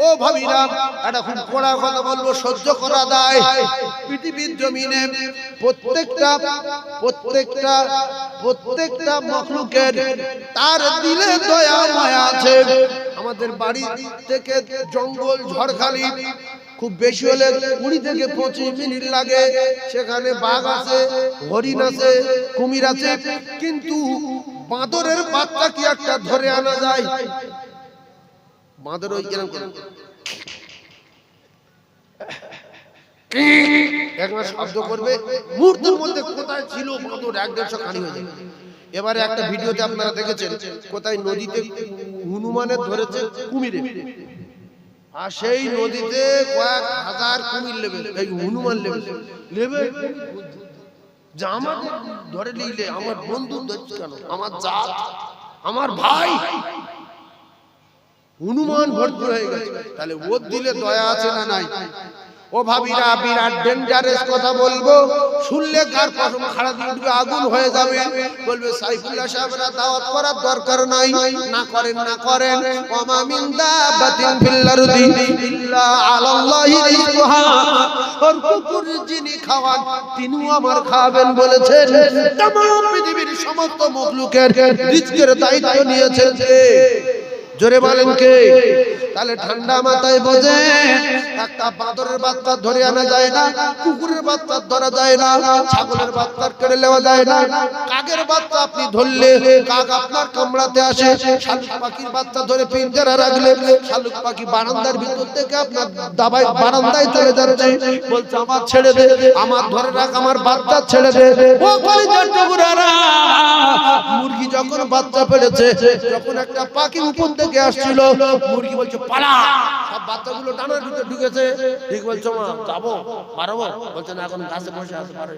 ও ভাবিরা, এটা খুব কড়া কথা বলবো, সহ্য করা দায়। পৃথিবীর জমিনে প্রত্যেকটা মখলুকের তার দিলে দয়া মায়া আছে। আমাদের বাড়ি থেকে জঙ্গল ঝড়খালি খুব বেশি হলে 20 থেকে 25 মিনিট লাগে। সেখানে বাঘ আছে, হরিণ আছে, কুমির আছে, কিন্তু বাঁদরের বাচ্চা কি একটা ধরে আনা যায়? বাঁদর ওই এরকম একবার শব্দ করবে, মুহূর্তের মধ্যে কোথায় ছিল বাঁদর 1-150 খানি হয়ে যাবে। এবারে একটা ভিডিওতে আপনারা দেখেছেন কোথায় নদীতে হনুমানের ধরেছে কুমিরে, আর সেই নদীতে কয়েক হাজার কুমির লেবে, এই হনুমান লেবে যে আমাদের ধরে নিলে আমার বন্ধু ধরছে কেন, আমার জাত, আমার ভাই। হনুমান ভরপুর হয়ে গেছে, তাহলে ওর দিলে দয়া আছে না নাই? ও ভাবিরা, বিরাট ডেঞ্জারাস কথা বলবো, শুনলে কার কসম খাড়া দিয়ে উঠবে, আগুন হয়ে যাবে। বলবে সাইফুল্লাহ সাহেবরা দাওয়াত করার দরকার নাই, না করেন। ওমা মিন দাবাতিন ফিল আরদি ইল্লা আলাল্লাহি রিজকুহা। আর কুকুর যিনি খাওয়ান তিনিও আমার খাবেন বলেছেন। तमाम পৃথিবীর সমস্ত মখলুকের রিজকের দায়িত্ব নিয়েছেন কে? জোরে বলেন কে? তাহলে ঠান্ডা মাথায় বোঝে, একটা বাঁদরের বাচ্চা ধরে আনা যায় না, কুকুরের বাচ্চা ধরা যায় না, ছাগলের বাচ্চা কেড়ে নেওয়া যায় না। কাকের বাচ্চা আপনি ধরলে কাক আপনার কামড়াতে আসে, শালুক পাখির বাচ্চা ধরে পিঞ্জরা রাখলে শালুক পাখি বারান্দার ভিতর থেকে আপনার দাবাই বারান্দায় চলে যাচ্ছে, বলছে আমার ছেড়ে দে, আমার ধরে রাখ, আমার বাচ্চা ছেড়ে দে। ও কলিজার টুকরারা, মুরগি যখন বাচ্চা পেড়েছে, যখন একটা পাখি উপর থেকে আসছিল, মুরগি বলছে পালা, সব বাচ্চাগুলো ডানার ভিতরে ঢুকেছে। ঠিক বলছো মা, যাবো পারবো? বলছে না, এখন গাছে বসে আছে, পারো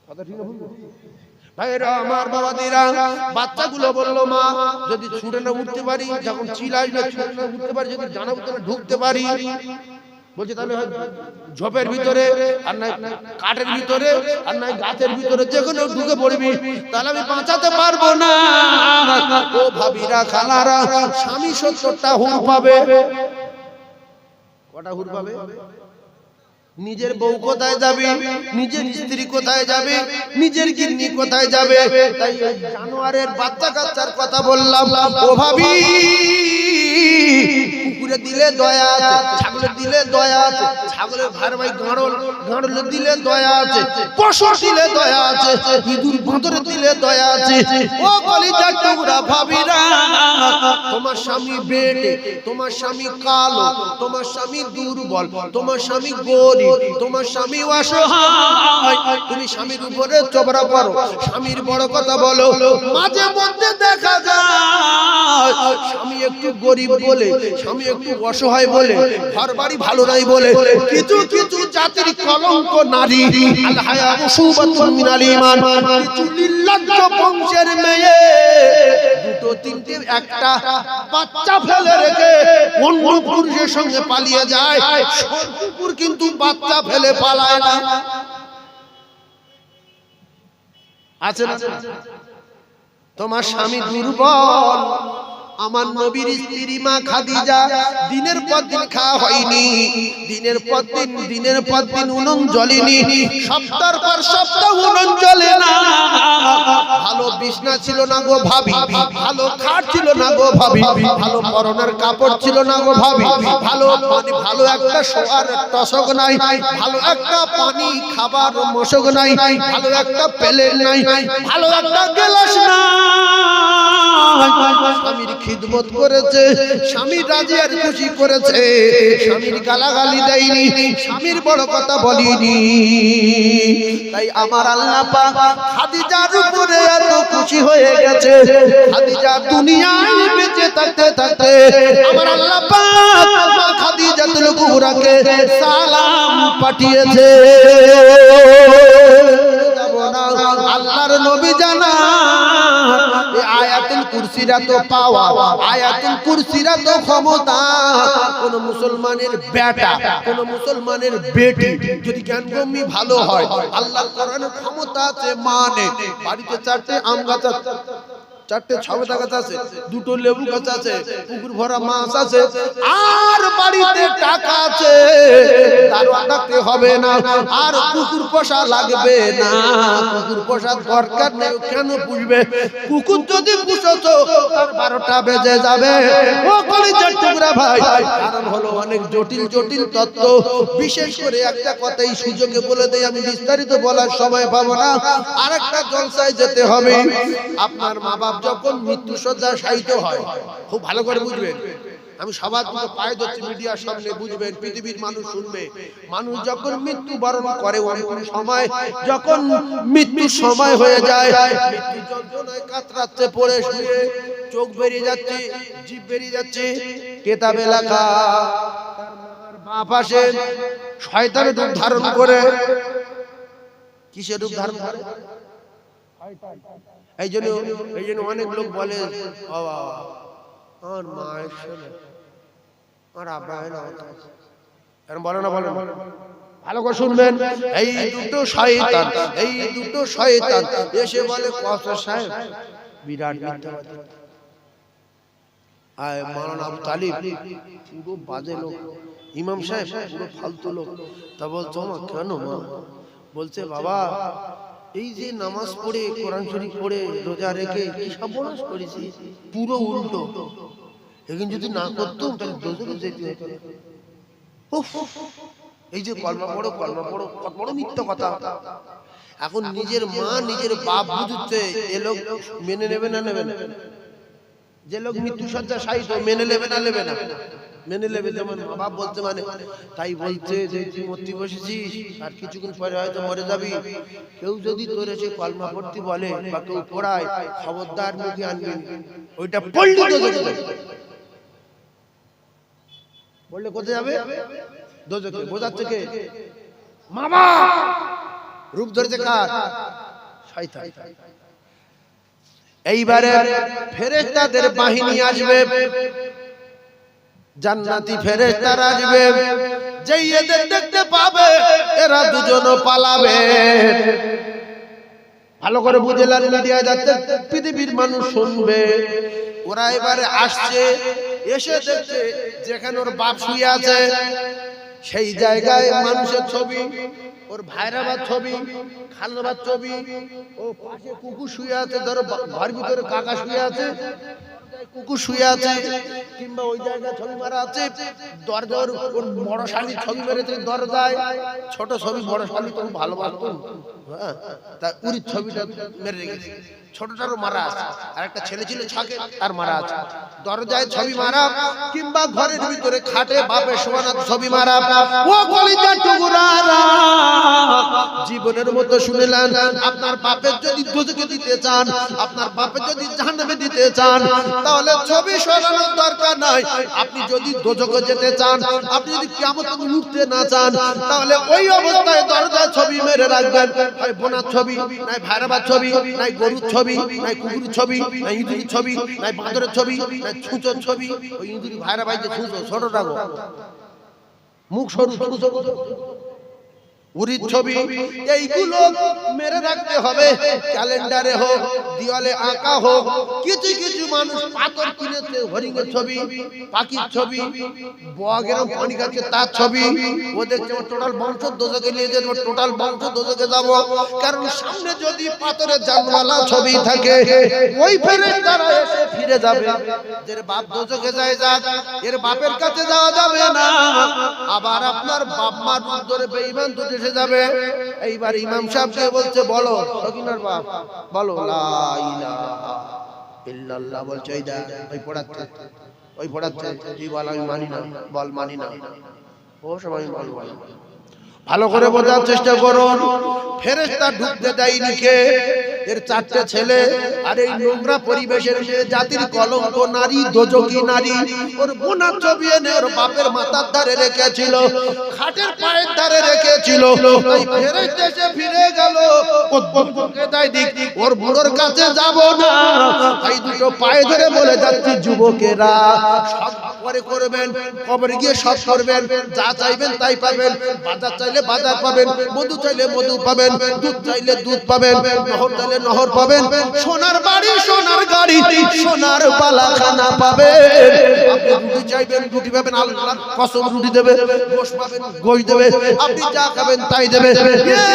কথা ঠিক না ভুল? ভাইরা আমার, বাবাদিরা, বাচ্চাগুলো বললো মা যদি ছুটে না উঠতে পারি, যখন চিলাই না ছুটে না উঠতে পারি, যদি ডানা ভিতরে ঢুকতে পারি, বলছে তাহলে ঝোপের ভিতরে, আর নাই কাঠের ভিতরে, আর নাই গাছের ভিতরে, যেখানে ঢুকে পড়বি, তাহলে আমি বাঁচাতে পারবো না। ও ভাবিরা, খালারা, স্বামী 70টা হুর পাবে। কটা হুর পাবে? নিজের বউ কোথায় যাবে, নিজের স্ত্রী কোথায় যাবে, নিজের গিন্নি কোথায় যাবে? তাই জানোয়ারের বাচ্চা কাচ্চার কথা বললাম। ও ভাবি, কুকুরে দিলে দয়া আছে, ছাগলের দিলে দয়া আছে, ছাগলের ভাই গাঁড়লে দিলে দয়া আছে, পশু দিলে দয়া আছে, ইঁদুর বাঁদরে দিলে দয়া আছে। ও কলিজার টুকরা ভাবিরা, তোমার স্বামী বেটে, তোমার স্বামী কালো, তোমার স্বামী দুর্বল, তোমার স্বামী গরিব, তোমার স্বামী অসহায়, তুমি স্বামীর উপরে চবরা করো, স্বামীর বড় কথা বলো। মাঝে মধ্যে দেখা যায় স্বামী একটু গরিব বলে, স্বামী একটু অসহায় বলে, ঘর বাড়ি ভালো নাই বলে, কিছু কিছু জাতির কলঙ্ক নারী, আল হায়া মুসুবাতুন মিনাল ঈমান, কিছু নির্লজ্জ বংশের মেয়ে দুটো তিনটে একটা বাচ্চা ফেলে রেখে অন্য পুরুষের সঙ্গে পালিয়ে যায়। কুকুর কিন্তু বাচ্চা ফেলে পালায় না, আছে না? তোমার স্বামী দুর্বল, আমার নবীর স্ত্রী মা খাদিজা দিনের পর দিন খাওয়া হয়নি, দিনের পর দিন উনুন জ্বলেনি, সপ্তাহের পর সপ্তাহ উনুন জ্বলে না। ভালো বিছনা ছিল না গো ভাবি, ভালো খাট ছিল না গো ভাবি, ভালো পরনের কাপড় ছিল না গো ভাবি, ভালো পানি, ভালো একটা শোয়ার টসক নাই, ভালো একটা পানি খাবার মশক নাই, ভালো একটা প্লেট নাই, ভালো একটা গ্লাস নাই। স্বামীর খিদমত করেছে, স্বামীর রাজি আর খুশি করেছে, স্বামীর গালাগালি দেয়নি, স্বামীর বড় কথা বলিনি। তাই আমার আল্লাহ পাক খাদিজার উপরে এত খুশি হয়ে গেছে। খাদিজা দুনিয়ায় বেঁচে থাকতে থাকতে আমার আল্লাহ পাক মা খাদিজাতুল কুবরাকে সালাম পাঠিয়েছে। আল্লাহর নবী জানা আয়াতুল কুরসিরা তো পাওয়া, আয়াতুল কুরসিরা তো ক্ষমতা। কোন মুসলমানের বেটা, কোন মুসলমানের বেটি যদি জ্ঞানগম্যি ভালো হয়, আল্লাহর কোরআনের ক্ষমতা আছে, মানে বাড়িতে 4টে আম গাছ চারটে সবেদা গাছ আছে, দুটো লেবু গাছ আছে, পুকুর ভরা মাছ আছে, আর বাড়িতে টাকা আছে, দারোয়ান ডাকতে হবে না, আর কুকুর পোষা লাগবে না, কুকুর পোষার দরকার নেই। কেন পুষবে? কুকুর যদি পুষতো তার 12টা বেজে যাবে। ও কলিজার টুকরা ভাই, কারণ হলো অনেক জটিল জটিল তত্ত্ব। বিশেষ করে একটা কথা এই সুযোগে বলে দেই, আমি বিস্তারিত বলার সময় পাবো না, আরেকটা জলসায় যেতে হবে। আপনার মা বাপ যখন মৃত্যু শয্যায় শায়িত হয়, খুব ভালো করে বুঝবেন, আমি সবার দিকে পায়ে ধরছি, মিডিয়ার সামনে বুঝবেন, পৃথিবীর মানুষ শুনবে। মানুষ যখন মৃত্যু বরণ করে, অন্তিম সময় যখন মৃত্যু সময় হয়ে যায়, মৃত্যু যন্ত্রণায় কাতরাচ্ছে, পড়ে শুয়ে চোখ বেরিয়ে যাচ্ছে, জিভ বেরিয়ে যাচ্ছে, কেতাবে লেখা তার মার বাপ আসে শয়তানের রূপ ধারণ করে। কিসের রূপ ধারণ করে? এই জন্য অনেক লোক বলে, বাবা আমার মা এসে আর আব্বা হয় না, বলে না, বলে ভালো করে শুনবেন। এই দুটো শয়তান, এই দুটো শয়তান এসে বলে, কত সাহেব বিরাট মিথ্যাবাদী, আর মাওলানা আবু তালিব পুরো বাজে লোক, ইমাম সাহেব পুরো ফালতু লোক। তা বলছো মা কেন? মা বলছে, বাবা এই যে নামাজ পড়ে, কোরআন শরীফ পড়ে, রোজা রেখে কি সর্বনাশ করেছি, পুরো উল্টো। এখন যদি না করতাম তাহলে দোজখে যেতে হতো। এই যে কলমা পড়ো, কলমা পড়ো, কত বড় মিথ্যা কথা। এখন নিজের মা নিজের বাপ বুঝছে, এ লোক মেনে নেবে না নেবে না? যে লোক মৃত্যু শয্যা শায়িত, মেনে নেবে না নেবে না? মেনে নেবে। যেমন মা বাপ বলতে মানে, তাই বলছে যে তুই মরতে বসেছিস, আর কিছুক্ষণ পরে হয়তো মরে যাবি। কেউ যদি তোর এসে কলমা পড়তে বলে বা কেউ পড়ায়, খবরদার মুখে আনবি, ওইটা পড়লি দোজখে যাবে। বললে কোথায় যাবে? দোজখে। বোঝাচ্ছে কে? মা বাপ। রূপ ধরেছে কার? শয়তান। এইবারে ফেরেশতাদের বাহিনী আসবে, জান্নাতি ফেরেশতারা আসবে, যেই এদের দেখতে পাবে এরা দুজনও পালাবে। ভালো করে বুঝলেন, মিডিয়া যাচ্ছে, পৃথিবীর মানুষ শুনবে। ওরা এবারে আসছে, এসে দেখছে যেখানে ওর বাপ শুয়ে আছে সেই জায়গায় মানুষের ছবি, ওর ভাইরাবার ছবি, খালনাবার ছবি, ও পাশে কুকুর শুয়ে আছে, ধরো ঘর ভিতরে কাকা শুয়ে আছে, কুকুর শুয়ে আছে, কিংবা ওই জায়গায় ছবি মারা আছে, দরজার ওর বড় শালির ছবি মেরেছে দরজায়, ছোট ছবি, বড় শালি তো ভালোবাসতো, হ্যাঁ, তা উরির ছবিটা মেরে রেখেছে, ছোটটারও মারা আছে, আর একটা ছেলে ছিল ছাকে, তার মারা আছে, দরজায় ছবি মারা, কিংবা ঘরের ভিতরে খাটে বাপের শোয়ানোর ছবি মারা। ও কলিজার টুকরারা, জীবনের মতো শুনেলেন, আপনার বাপের যদি দোজখে দিতে চান, আপনার বাপের যদি জাহান্নামে দিতে চান, তাহলে ছবি সরানোর দরকার নাই। আপনি যদি দোজখে যেতে চান, আপনি যদি কিয়ামত উঠতে না চান, তাহলে ওই অবস্থায় দরজায় ছবি মেরে রাখবেন, হয় বোনার ছবি, নাই ভাইরাবার ছবি, নাই গরুর ছবি, নাই কুকুরের ছবি, নাই ইঁদুরের ছবি, নাই বাঁদরের ছবি, নাই ছুঁচোর ছবি। ওই ইঁদুরি ভাইরা ভাই যে ছুঁচো, ছোট রাখো, মুখ সরু, ছুঁচো, উরির ছবি, এইগুলো মেরে রাখতে হবে। ক্যালেন্ডারে হোক, দেওয়ালে আঁকা হোক, কিছু কিছু মানুষ পাথর কিনেছে, হরিণের ছবি, পাখির ছবি, বগের পানি খাচ্ছে তার ছবি, ও দেখছে টোটাল বংশ দোজখে নিয়ে যাবো, টোটাল বংশ দোজখে যাবো। কারণ সামনে যদি পাথরের জানওয়ালা ছবি থাকে, ওই ফেরেশতারা এসে ফিরে যাবে, যে বাপ দোজখে যায় যাক, এর বাপের কাছে যাওয়া যাবে না। আবার আপনার বাপ মা রূপ ধরে বেঈমান দুধ এসে যাবে। এইবার ইমাম সাহেবকে বলছে, বলো সকিনার বাপ, বলো লা ইলাহা ইল্লাল্লাহ, বলছে এই দা ওই পড়াচ্ছে, ওই পড়াচ্ছে, তুই বল আমি মানি না, বল মানি না, ও সবাই বল। ভালো করে বোঝার চেষ্টা করুন, ফেরেশতা ঢুকতে দেয়নি কে? এর চারটে ছেলে, আর এই নোংরা পরিবেশের জাতির কলঙ্ক নারী, দোজখী নারী, ওর বোনার ছবি এনে ওর বাপের মাথার ধারে রেখেছিল, খাটের পায়ের ধারে রেখেছিল। তাই ফেরেশতা এসে ফিরে গেল, ও দোজখে যায় দিক, ওর বুড়োর কাছে যাব না। তাই দুটো পায়ে ধরে বলে যাচ্ছি, যুবকেরা সৎ পরে করবেন, কবরে গিয়ে সৎ করবেন, যা চাইবেন তাই পাবেন, বাজার চাইলে বাজার পাবেন, মধু চাইলে মধু পাবেন, দুধ চাইলে দুধ পাবেন, নহর চাইলে দিলে নহর পাবেন, সোনার বাড়ি, সোনার গাড়ি, সোনার বালাখানা পাবেন। আপনি রুটি চাইবেন, রুটি পাবেন, আল্লাহর কসম রুটি দেবে, গোশ পাবেন, গোশ দেবে, আপনি যা খাবেন তাই দেবে।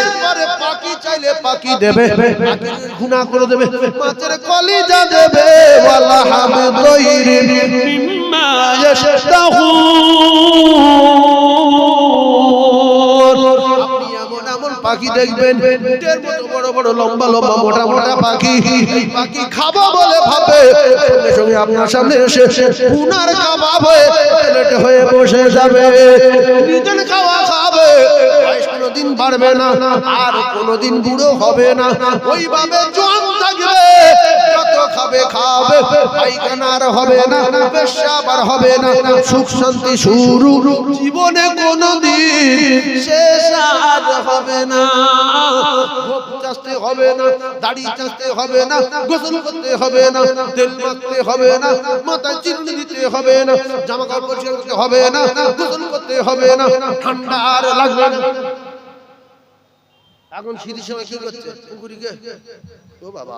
এরপরে পাখি চাইলে পাখি দেবে, পাখির গুনাহ করে দেবে, মাছের কলিজা দেবে, ওয়ালা হামদুইরি মিম্মা ইয়াশতাহুন। আপনি এমন এমন পাখি দেখবেন, পেটের মতো বড় বড় লম্বা লম্বা মোটা মোটা পাখি, এই পাখি খাবো বলে ভাবে, সঙ্গে সঙ্গে আপনার সামনে এসে পুনার কাবাব হয়ে প্লেট হয়ে বসে যাবে, নিজের খাওয়া খাবে, বয়স কোনোদিন বাড়বে না, আর কোনোদিন বুড়ো হবে না, ওইভাবে জোয়ান থাকবে, যত খাবে খাবে, পায়খানা আর হবে না, পেশাব আর হবে না, সুখ শান্তি শুরু, জীবনে কোনোদিন শেষ আর হবে না। গোপ চাষতে হবে না, দাড়ি চাষতে হবে না, গোসল করতে হবে না, তেল মাখতে হবে না, মাথায় চিরুনি দিতে হবে না, জামা কাপড় পরিষ্কার করতে হবে না, গোসল করতে হবে না, ঠান্ডা আর লাগবে না। এখন শীতের সময় কি করছে? পুকুরি গে ও বাবা,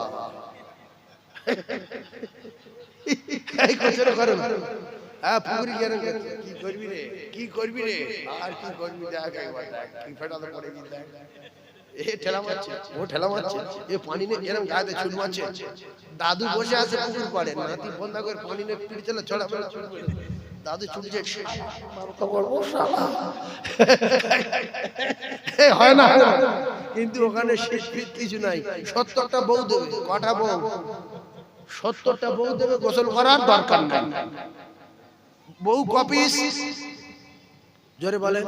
এই কচরে করে না, হ্যাঁ পুকুরি গে কি করবি রে, কি করবি রে, আর কি করবি, দেখ একবার দেখ কি ফেটাতে পড়ে গিয়ে দেখ, এ ঠেলা মারছে, ও ঠেলা মারছে, এ পানি নে এরকম গায়ে ছুট মারছে, দাদু বসে আছে পুকুর পাড়ে, নাতি বন্ধা করে পানি নে পিড়ি চলে ছড়া ফেলা ছুট মেরে, দাদু ছুটছে হয় না, কিন্তু ওখানে শেষ কিছু নাই, 70টা বউ দেবে, কটা বউ, 70টা বউ দেবে, গোসল করার দরকার নাই, বউ কপিস, জোরে বলে,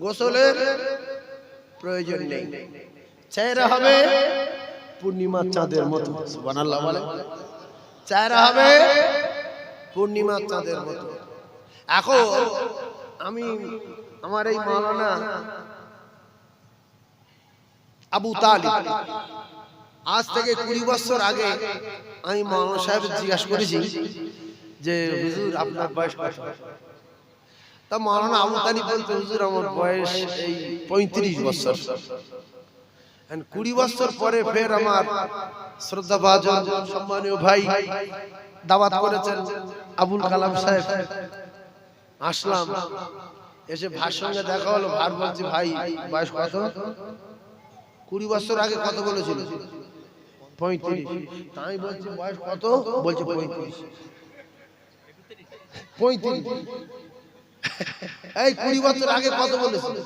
গোসলের প্রয়োজন নেই, চেহারা হবে পূর্ণিমা চাঁদের মতো, সুবহানাল্লাহ বলে, চেহারা হবে পূর্ণিমা চাঁদের মতো। এখন আমি আমার এই মাওলানা আবু তালিব, আজ থেকে 20 বছর আগে আমি মাওলানা সাহেব জিজ্ঞাসা করেছি যে হুজুর আপনার বয়স কত? তা মাওলানা আবু তালিব বলতে, হুজুর আমার বয়স এই 35 বছর। 20 বছর পরে ফের আমার শ্রদ্ধাভাজন সম্মানীয় ভাই দাওয়াত করেছেন আবুল কালাম সাহেব, আসলাম, এসে ভাইয়ের সঙ্গে দেখা হলো, ভাই বলছি ভাই বয়স কত? 20 বছর আগে কত বলেছিল? 35। আমি বলছি বয়স কত? বলছে 35। এই 20 বছর আগে কত বলেছিল,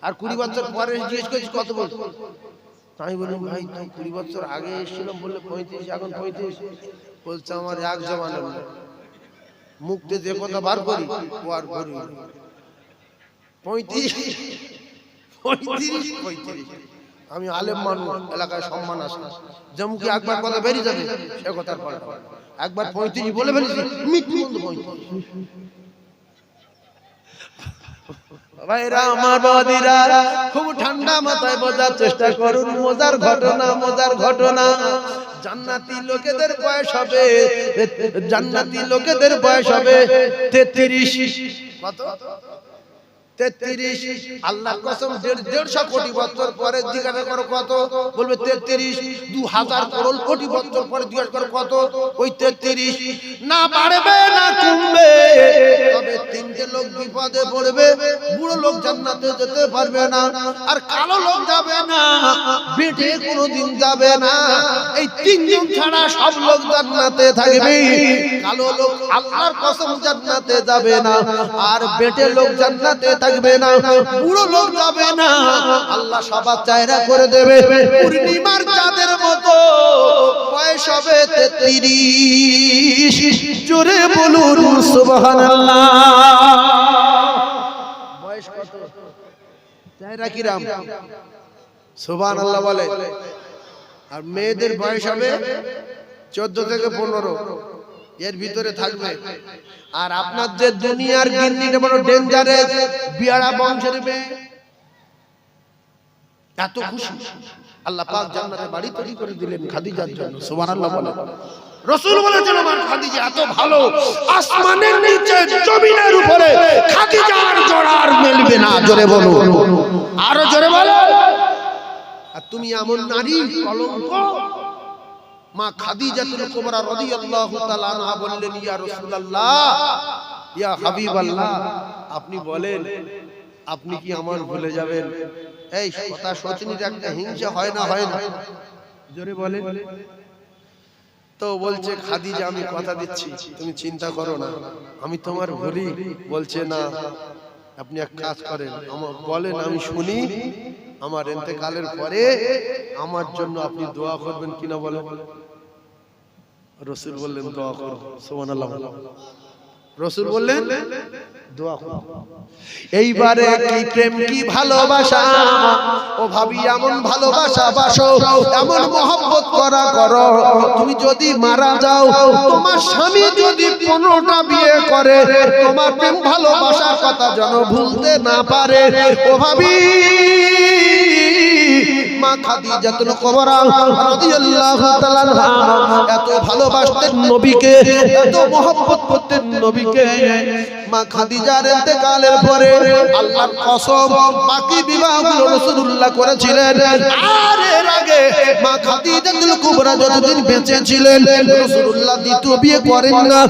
আর 20 বছর পরে জিজ্ঞেস করছি কত বলছো? আমি বললাম ভাই তুই 20 বছর আগে এসেছিলাম বললে 35, এখন 35। বলছে আমার এক জমানার মুখতে যে কথা বার করি ও আর করি 35। আমি আলেম মানুষ, এলাকায় সম্মান আছে, যে মুখে একবার কথা বেরিয়ে যাবে সে কথার পাল্টা, একবার 35 বলে ফেলেছি, মৃত্যু বন্ধু 35। ভাইরা আমার বাদিরা, খুব ঠান্ডা মাথায় বোঝার চেষ্টা করুন, মজার ঘটনা, মজার ঘটনা। জান্নাতি লোকেদের বয়স হবে, জান্নাতি লোকেদের বয়স হবে 33। কত? 33। আল্লাহর কসম 150 কোটি বছর পরে জিজ্ঞাসা করো কত, বলবে 33। 2000 করোড় কোটি বছর পরে জিজ্ঞাসা করো কত, ওই 33। না বাড়বে না কমবে, তবে 3টে লোক বিপদে পড়বে, বুড়ো লোক জান্নাতে যেতে পারবে না, আর কালো লোক যাবে না, বেটে কোনোদিন যাবে না। এই 3 জন ছাড়া সব লোক জান্নাতে থাকবে। কালো লোক আল্লাহর কসম জান্নাতে যাবে না, আর বেটে লোক জান্নাতে থাকবে না, বুড়ো লোক যাবে না। আল্লাহ সবার চেহারা করে দেবে পূর্ণিমার চাঁদের মতো, বয়স হবে 33। জোরে বলুন সুবহানাল্লাহ। বয়স কত? চেহারা কিরাম? সুবহানাল্লাহ বলে। আর মেয়েদের বয়স হবে 14 থেকে 15, এর ভিতরে থাকবে। আর আপনার যে দুনিয়ার গিন্নিটা বড় ডেঞ্জারাস, বিয়ারা বংশের মেয়ে, এত খুশি আল্লাহ পাক জান্নাতে বাড়ি তৈরি করে দিলেন খাদিজার জন্য। সুবহানাল্লাহ বলে। রাসূল বলেছেন আমার খাদিজা এত ভালো, আসমানের নিচে জমিনের উপরে খাদিজার জোড়ার মিলবে না। জোরে বলুন, আরো জোরে বলো। আর তুমি এমন নারী কলঙ্ক। মা খাদিজাতুল কুবরা রাদিয়াল্লাহু তাআলা আনহা বললেন, ইয়া রাসূলুল্লাহ, ইয়া হাবিবাল্লাহ, আপনি বলেন, আপনি কি আমার ভুলে যাবেন? এই কথা সচনির একটা হিংসা হয় না, হয় না? জোরে বলেন। তো বলছে, খাদিজা আমি কথা দিচ্ছি, তুমি চিন্তা করো না, আমি তোমার ভুলি। বলছে না, আপনি এক কাজ করেন, আমার বলেন, আমি শুনি, আমার ইন্তেকালের পরে আমার জন্য আপনি দোয়া করবেন কিনা বলেন। রাসূল বললেন, দোয়া করো। সুবহানাল্লাহ। রাসূল বললেন, দোয়া করো। এইবারে কি প্রেম, কি ভালোবাসা! ও ভাবি, এমন ভালোবাসা বাসো, এমন মহব্বত করা করো, তুমি যদি মারা যাও, তোমার স্বামী যদি 15টা বিয়ে করে, তোমার প্রেম ভালোবাসার কথা যেন ভুলতে না পারে। ও ভাবি, মা খাদিজাতুল কুবরা রাদিয়াল্লাহু তাআলা এত ভালোবাসতেন নবীকে, এত মহব্বত করতেন নবীকে। মা খাদিজার ইন্তেকালের পরে আল্লাহর কসম, বাকি বিবাহগুলো রাসূলুল্লাহ করেছিলেন। আর এর আগে মা খাদিজাতুল কুবরা যতদিন বেঁচে ছিলেন, রাসূলুল্লাহ দ্বিতীয় বিয়ে করেন না।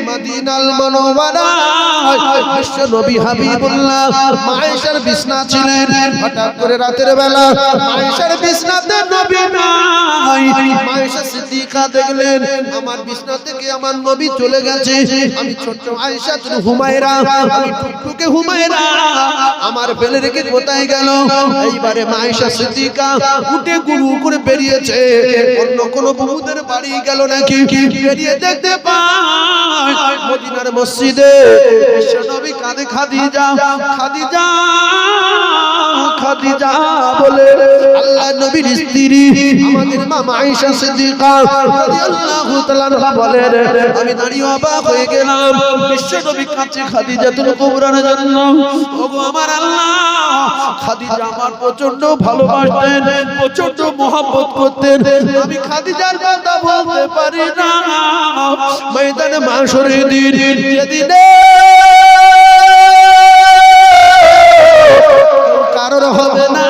মদিনাল মুনাওয়ারায় বিশ্ব নবী হাবিবুল্লাহ আয়েশার বিছনা ছিলেন। হঠাৎ করে রাতের বেলা আয়েশার বিছনাতে নবী নাই। আয়েশা সিদ্দিকা দেখলেন, আমার বিছনা থেকে আমার নবী চলে গেছে। আমি ছোট্ট আয়েশা তুই হুমায়রা, আমি টুকটুকে হুমায়রা, আমার ফেলে রেখে কোথায় গেল? এইবারে আয়েশা সিদ্দিকা উঠে গুরু করে বেরিয়েছে, অন্য কোন বহুদের বাড়ি গেল নাকি। বেরিয়ে দেখতে পায় মদিনার মসজিদে বিশ্বনবী কাঁদে, খাদিজা খাদিজা খাদিজা বলে। আল্লাহ নবীর স্ত্রী আমাদের মা আয়েশা সিদ্দিকা রাদিয়াল্লাহু তাআলা বলেন, আমি দাঁড়িয়ে অবাক হয়ে গেলাম, বিশ্বনবী কাঁদছে খাদিজাতুল কুবরার জন্য। ওগো আমার আল্লাহ, খাদিজা আমার প্রচন্ড ভালোবাসতেন, প্রচন্ড মহব্বত করতেন, আমি খাদিজার কথা বলতে পারি না। ময়দানে মাশরের দিন, যেদিনে কারোর হবে না,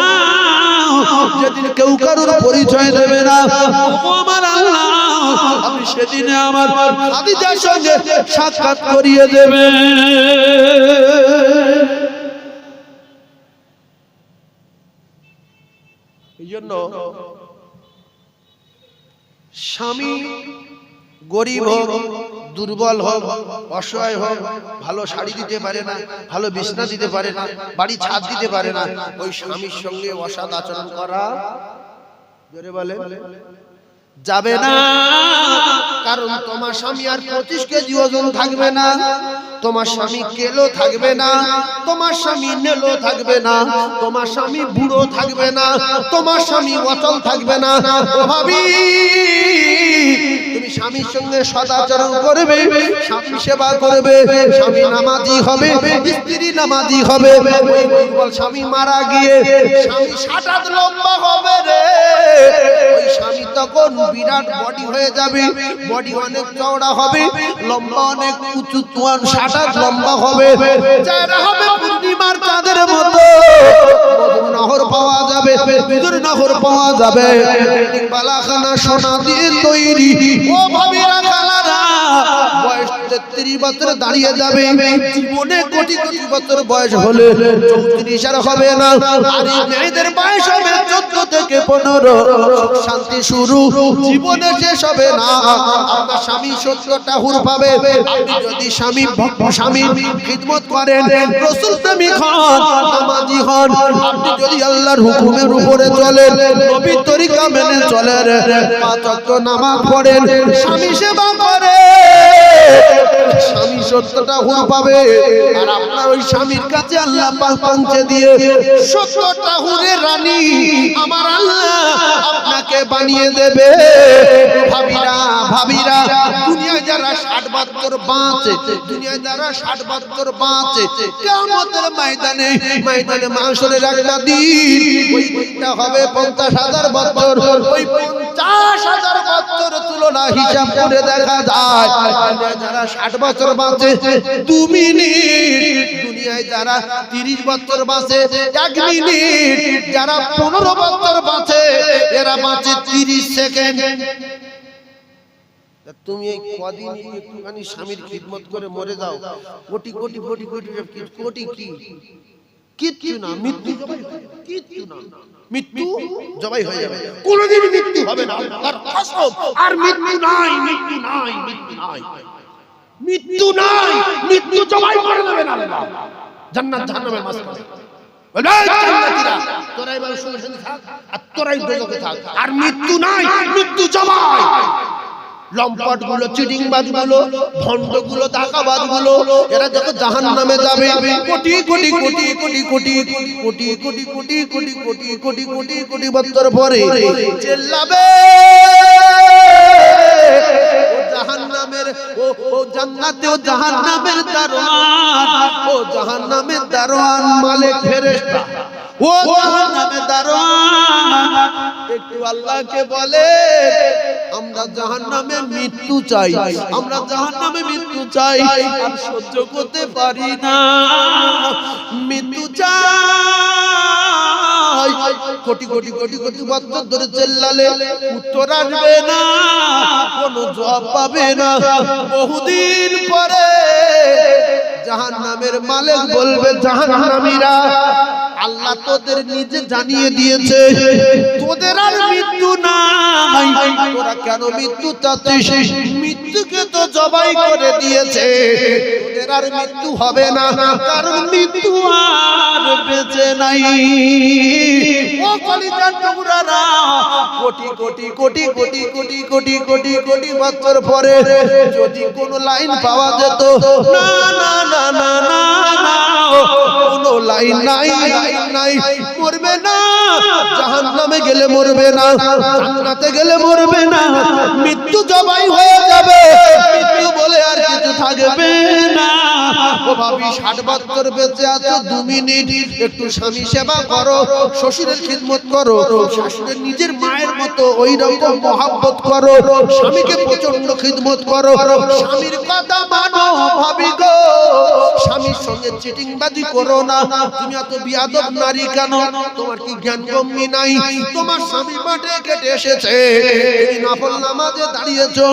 যেদিন কেউ কারোর পরিচয় দেবে না, আমার আল্লাহ আপনি সেদিনে আমার খাদিজার সঙ্গে সাক্ষাৎ করিয়ে দেবে। এই জন্য স্বামী গরিব হোক, দুর্বল হোক, অসহায় হোক, ভালো শাড়ি দিতে পারে না, ভালো বিছনা দিতে পারে না, বাড়ি ছাদ দিতে পারে না, ওই স্বামীর সঙ্গে অসৎ আচরণ করা জোরে বলে যাবে না। কারণ তোমার স্বামী আর 25 কেজি ওজন থাকবে না, তোমার স্বামী কেলো থাকবে না, তোমার স্বামী নেলো থাকবে না, তোমার স্বামী বুড়ো থাকবে না, তোমার স্বামী অচল থাকবে না। ভাবি, তুমি স্বামীর সঙ্গে সদাচরণ করবে, স্বামী সেবা করবে, স্বামী নামাজি হবে, স্ত্রী নামাজি হবে। ওই স্বামী মারা গিয়ে স্বামী 60 হাত লম্বা হবে রে, ওই স্বামী তখন বিরাট বডি হয়ে যাবে, বডি অনেক চওড়া হবে, লম্বা অনেক উঁচু, 60 হাত লম্বা হবে, চেহারা হবে পূর্ণিমার চাঁদের মতো। মধুর নহর পাওয়া যাবে, মধুর নহর পাওয়া যাবে, বালাখানা সোনা দিয়ে তৈরি। ও ভাবিরা খালারা, বয়স 33 বছর দাঁড়িয়ে যাবে, জীবনে কোটি কোটি বছর বয়স হলে 34 আর হবে না। আর এই মেয়েদের বয়স হবে 14 থেকে 15, শান্তি শুরু, জীবনে শেষ হবে না। আপনার স্বামী 70টা হুর পাবে। আপনি যদি স্বামী খিদমত করেন, রাসূল প্রেমিক হন, নামাজি হন, আপনি যদি আল্লাহর হুকুমের উপরে চলেন, নবীর তরিকা মেনে চলেন, 5 ওয়াক্ত নামাজ পড়েন, স্বামী সেবা করে, স্বামী 70টা হুর পাবে। আর আপনার ওই স্বামীর কাছে আল্লাহ পাক পৌঁছে দিয়ে 70টা হুরের রানী আমার আল্লাহ আপনাকে বানিয়ে দেবে। ভাবিরা ভাবিরা, দুনিয়ায় যারা 60 বছর বাঁচে, দুনিয়ায় যারা 60 বছর বাঁচে, কিয়ামতের ময়দানে মাশরের একটা দিন, ওই দিনটা হবে 50,000 বছর। ওই 50,000 বছর তুলনা হিসাব করে দেখা যায়, যারা 60 বছর বাঁচে বাঁচে 2 মিনিট, দুনিয়ায় যারা 30 বছর বাঁচে 1 মিনিট, যারা 15 বছর বাঁচে এরা বাঁচে 30 সেকেন্ড। তুমি এই কদিন একটুখানি স্বামীর খিদমত করে মরে যাও, কোটি কোটি কোটি কোটি কোটি কি কিচ্ছু না, মৃত্যু জবাই কিচ্ছু না, মৃত্যু জবাই হয়ে যাবে, কোনোদিন মৃত্যু হবে না আল্লাহর কসম। আর মৃত্যু নাই, মৃত্যু নাই, মৃত্যু নাই, মৃত্যু নাই, মৃত্যু জবাই করে দেবেন আল্লাহ জান্নাত জাহান্নামের মাঝখানে। জান্নাতীরা তোরা এবার শুনে থাক আর তোরাই দোজখে থাক, আর মৃত্যু নাই, মৃত্যু জবাই। লম্পট গুলো, চিটিংবাজ গুলো, ভণ্ড গুলো, দাগাবাজ গুলো, এরা যখন জাহান্নামে যাবে কোটি কোটি কোটি কোটি কোটি কোটি কোটি কোটি কোটি কোটি কোটি কোটি কোটি বছর পরে চিল্লাবে ও জাহান্নামের ও জান্নাতে ও জাহান্নামের দারোয়ান, ও জাহান্নামের দারোয়ান মালিক ফেরেশতা, ও জাহান্নামের দারোয়ান একটু আল্লাহকে বলে আমরা জাহান্নামে মৃত্যু চাই, আমরা জাহান্নামে মৃত্যু চাই, আর সহ্য করতে পারি না, মৃত্যু চাই। কোটি কোটি কোটি কোটি বছর ধরে চিল্লালে উত্তর আসবে না, কোনো জবাব পাবে না। বহুদিন পরে জাহান্নামের মালিক বলবে জাহান্নামীরা আল্লাহ তোদের নিজে জানিয়ে দিয়েছে তোদের আর মৃত্যু নাই, তোরা কেন মৃত্যু চাচ্ছিস? মৃত্যুকে তো জবাই করে দিয়েছে, তোদের আর মৃত্যু হবে না, কারণ মৃত্যু আর বেঁচে নাই। ও কলিজার টুকরারা, কোটি কোটি কোটি কোটি কোটি কোটি কোটি কোটি বছর পরে যদি কোনো লাইন পাওয়া যেত, না না না না না না, কোনো লাইন নাই, লাইন নাই, মরবে না, জাহান্নামে গেলে মরবে না, জান্নাতে গেলে মরবে না, মৃত্যু জবাই হয়ে যাবে, মৃত্যু বলে আর কিছু থাকবে না। ও ভাবি 60 বছর বেঁচে আছো, 2 মিনিট একটু স্বামী সেবা করো, শ্বশুরের খিদমত করো, শাশুড়ের নিজের মায়ের মতো ওই রকম মহব্বত করো, স্বামীকে প্রচন্ড খিদমত করো, স্বামীর কথা মানো ভাবি গো, স্বামীর সঙ্গে চিটিংবাজি করো না। তুমি এত বিয়াদব নারী কেন? তোমার কি জ্ঞান গম্যি নাই? তোমার স্বামী মাঠে কেটে এসেছে, তুমি নফল নামাজে দাঁড়িয়েছো,